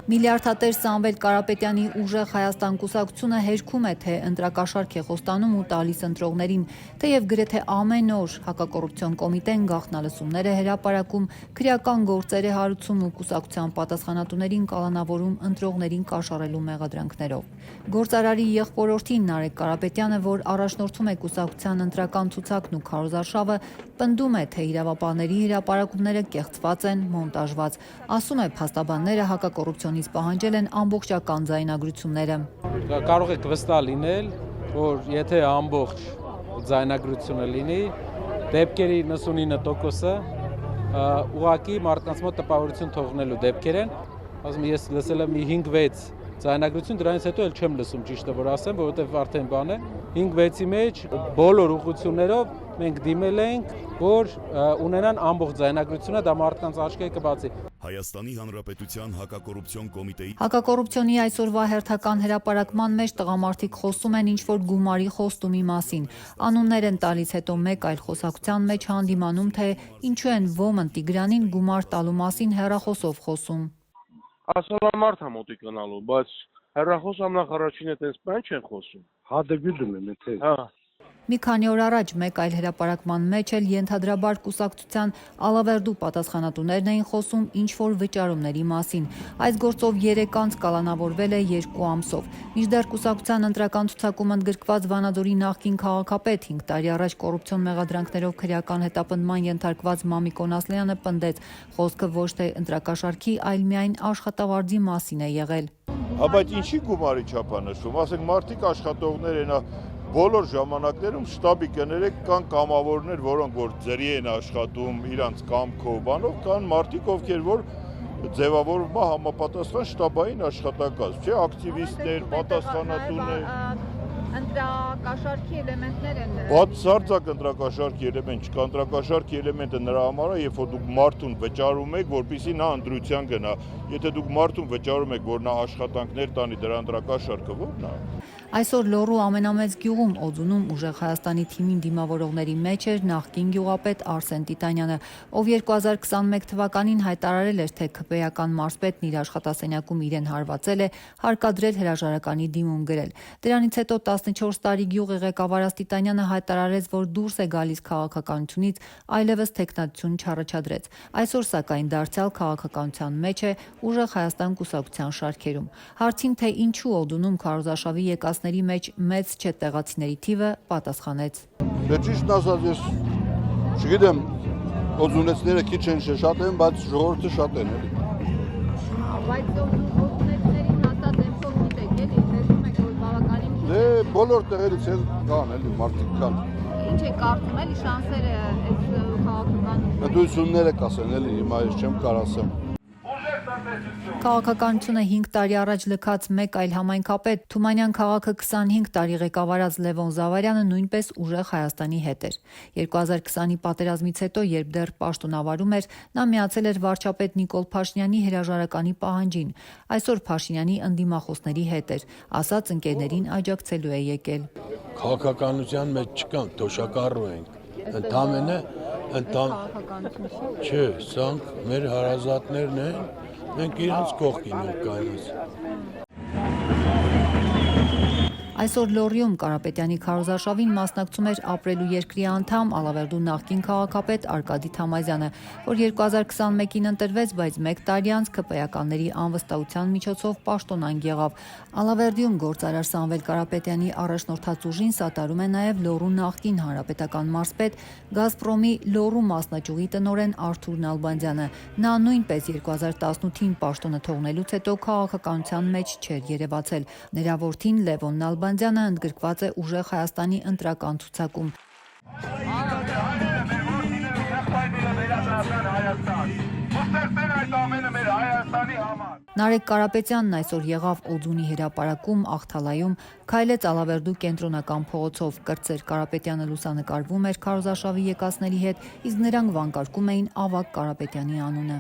Միլիարդատեր Սամվել Կարապետյանի ուժեղ Հայաստան կուսակցությունը հերքում է, թե ընտրակաշառք է խոստանում ու տալիս ընտրողներին, թեև գրեթե ամեն օր հակակոռուպցիոն կոմիտեն գաղտնալսումներ է հրապարակում, քրեական գործեր է հարուցում ու կուսակցության պատասխանատուներին կալանավորում ընտրողներին կաշառելու մեղադրանքներով։ Գործարարի եղբորորդին Նարեկ Կարապետյանը, որ առաջնորդում է կուսակցության ընտրական ցուցակն ու քարոզարշավը, պնդում է, թե իրավապահների հրապարակումները կեղծված են, մոնտաժված։ Ասում է, փաստաբանները հակակոռուպցիոնից պահանջել են ամբողջական ձայնագրությունները։ Կարող եք վստահ լինել, որ եթե ամբողջ ձայնագրությունը լինի, դեպքերի 99%-ը ուղղակի մարդկանց մոտ տպավորություն թողնելու դեպքեր են։ Ասում ես լսել եմ 5-6 ձայնագրություն, դրանից հետո էլ չեմ լսում, ճիշտը որ ասեմ, որովհետև արդեն բան է 5-6-ի մեջ բոլոր ուղղություններով մենք դիմել ենք, որ ունենան ամբողջ ձայնագրությունը, դա մարդկանց աչքերը կբացի։ Հայաստանի Հանրապետության հակակոռուպցիոն կոմիտեի Հակակոռուպցիոնի այսօրվա հերթական հրապարակման մեջ տղամարդիկ խոսում են ինչ-որ գումարի խոստումի մասին։ Անուններ են տալիս, հետո մեկ այլ խոսակցության մեջ հանդիմանում, թե ինչու են Ոմն Տիգրանին գումար տալու մասին հեռախոսով խոսում։ Ասալամարդ է մոտիկ գնալու, բայց հեռախոսամ նախ առաջինը տես բան չեն խոսում։ Հա դե գիտում եմ, թե։ Հա։ Մի քանի օր առաջ մեկ այլ հրապարակման մեջ էլ ենթադրաբար կուսակցության Ալավերդու պատասխանատուներն էին խոսում ինչ-որ վճարումների մասին։ Այս գործով 3 անձ կալանավորվել է 2 ամսով։ Մինչդեռ կուսակցության ընտրական ցուցակում ընդգրկված Վանաձորի նախկին քաղաքապետ 5 տարի առաջ կոռուպցիոն մեղադրանքներով քրեական հետապնդման ենթարկված Մամիկոն Ասլյանը պնդեց, խոսքը ոչ թե ընտրակաշառքի, այլ միայն աշխատավարձի մասին է եղել։ Բայց ինչի գումարի չափանշվում, ասենք մարդիկ աշխատողներ են, բոլոր ժամանակներում շտաբի կներեք կան կամավորներ, որոնք որ ձերի են աշխատում իրանց կամքով, բանով, կան մարդիկ, ովքեր որ ձևավորվում է համապատասխան շտաբային աշխատակազմ, չէ, ակտիվիստներ, պատասխանատուներ, ընտրակաշառքի էլեմենտներ են նրանց։ Բացարձակ ընտրակաշառքի էլեմենտ չկա, ընտրակաշառքի էլեմենտը նրա համար է, երբ որ դուք մարդուն վճարում եք, որպեսզի նա ընտրության գնա։ Եթե դուք մարդուն վճարում եք, որ նա աշխատանքներ տանի, դրա ընտրակաշառքը ո՞րն է։ Այսօր Լոռու ամենամեծ գյուղում Օձունում ուժեղ Հայաստանի թիմին դիմավորողների մեջ էր նախկին գյուղապետ Արսեն Տիտանյանը, ով 2021 թվականին հայտարարել էր, թե քպեական մարզպետն իր աշխատասենյակում իրեն հարվածել է, հարկադրել հրաժարականի դիմում գրել։ Դրանից հետո 14 տարի գյուղի ղեկավարած Տիտանյանը հայտարարեց, որ դուրս է գալիս քաղաքականությունից, այլևս թեկնածություն չառաջադրեց։ Այսօր սակայն դարձյալ քաղաքականության մեջ է ուժեղ Հայաստան կուսակցության շարքերում։ Հարցին, թե ինչու Օդունում քարոզարշավի եկածների մեջ մեծ չէ տեղացիների թիվը, պատասխանեց. Դե ճիշտն ասած ես չգիտեմ, օձունեցները քիչ են շատ են, բայց ժողովուրդը շատ են էլի։ Բայց օձունեցներին հաստատ դեպքով գիտեք էլի, տեսնում եք, որ բավականին Դե բոլոր տեղերից էլ կան էլի, մարդիկ կան։ Ինչ է կարծում էլի շանսերը այս քաղաքական Դույսունները կասեն էլի, հիմա ես չեմ կարող ասեմ։ Քաղաքականությունը 5 տարի առաջ լքած մեկ այլ համայնքապետ Թումանյան քաղաքը 25 տարի ղեկավարած Լևոն Զավարյանը նույնպես ուժեղ Հայաստանի հետ էր։ 2020-ի պատերազմից հետո, երբ դեռ պաշտոնավարում էր, նա միացել էր վարչապետ Նիկոլ Փաշինյանի հրաժարականի պահանջին։ Այսօր Փաշինյանի ընդդիմախոսների հետ էր, ասաց ընկերներին աջակցելու է եկել։ Քաղաքականության մեջ չկան, թոշակառու ենք։ Չէ, սրանք մեր հարազատներն են, մենք իրենց կողքին ենք կայնած։ Այսօր Լոռիում Կարապետյանի քարոզարշավին մասնակցում էր ապրելու երկրի անդամ Ալավերդու նախկին քաղաքապետ Արկադի Թամազյանը, որ 2021-ին ընտրվեց, բայց մեկ տարի անց քպեականների անվստահության միջոցով պաշտոնանկ եղավ։ Ալավերդիում գործարար Սամվել Կարապետյանի առաջնորդած ուժին սատարում է նաև Լոռու նախկին հանրապետական մարզպետ Գազպրոմի Լոռու մասնաճյուղի տնօրեն Արթուր Նալբանդյանը։ Նա նույնպես 2018-ին պաշտոնը թողնելուց հետո քաղաքականության մեջ չէր երևացել։ Նրա որդին Լևոն Նալբանդյանը ընդգրկված է ուժեղ Հայաստանի ընտրական ցուցակում։ Նարեկ Կարապետյանն այսօր եղավ Օձունի հրապարակում Աղթալայում, քայլեց Ալավերդու կենտրոնական փողոցով, կրտսեր Կարապետյանը լուսանկարվում էր քարոզարշավի եկածների հետ, իսկ նրանք վանկարկում էին Ավագ Կարապետյանի անունը։